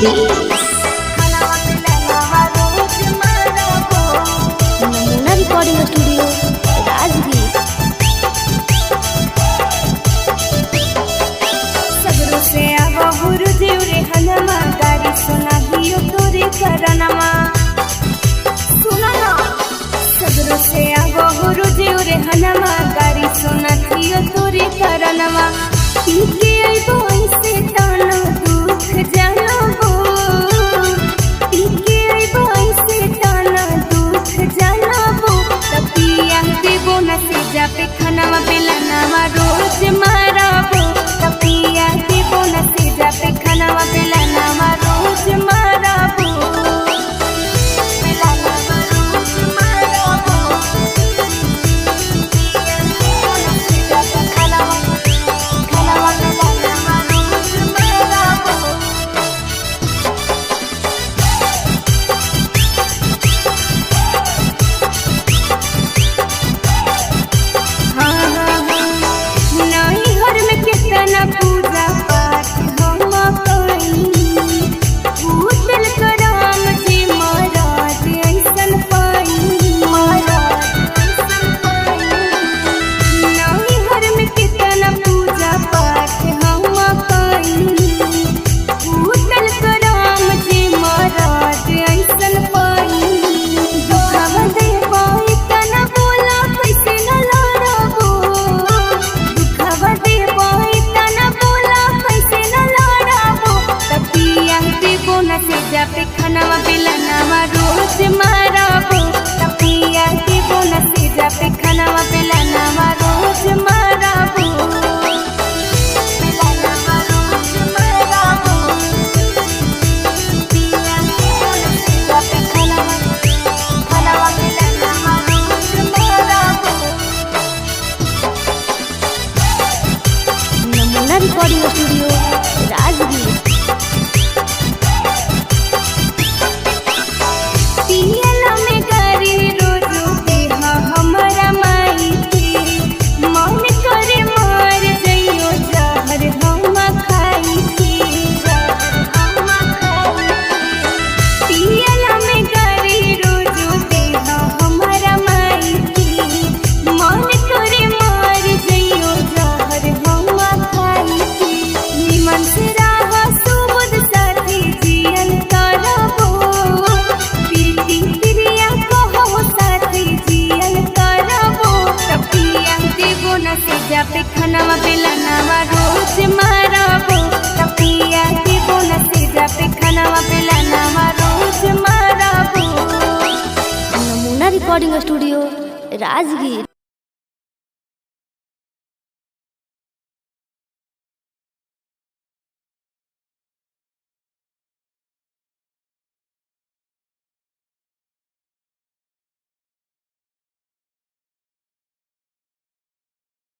Base. नमूना recording studio Rajgir. सगरो से आवा गुरुजी रे हनमा गारी सुना हियो तोरे करनमा सुना ना। सगरो से आवा गुरुजी रे हनमा गारी सुना हियो तोरे करनमा इनके आइबो ऐसे ताना दुख जानबो इनके आइबो ऐसे ताना दुख जानबो तपिया देबो न से जा पे खानावा बेलानावा रोज मारबो तपिया देबो न से जा पे खानावा बेलानावा रोज मारबो बेलानावा रोज मारबो खानावा बेलानावा रोज मारबो। नहीं घर में कितना पूजा पाठ हम कईनी भूतल करम जी महाराज ऐसन पाई नहीं घर में कितना पूजा पाठ हम कईनी भूतल करम जी महाराज ऐसन पाई दुखवा दे पाई तना बोला कैसे न लड़बो दुखवा दे पाई तना बोला कैसे न लड़बो तपिया देबो न से जा पे खानावा बेलानावा रोज मारबो तपिया देबो न से जा पे खानावा बेलानावा रोज मारबो बेलानावा रोज मारबो तपिया देबो न से जा पे खानावा बेलानावा रोज मारबो। नमूना रिकॉर्डिंग स्टूडियो राजगीर। पियला में गारी रोजो देहा हमरा माई के मन करे मार जइयो जहर हम खाई के पियला में गारी रोजो देहा हमरा माई के मन करे मार जइयो जहर हम खाई के निमन से राहा सुबुद साथी जियल करबो प्रीति प्रिया कहो साथी जियल करबो तपिया देबो न से जा पे खानावा बेलानावा रोज मारबो तपिया देबो न से जा पे खानावा बेलानावा रोज मारबो। नमूना रिकॉर्डिंग स्टूडियो राजगीर।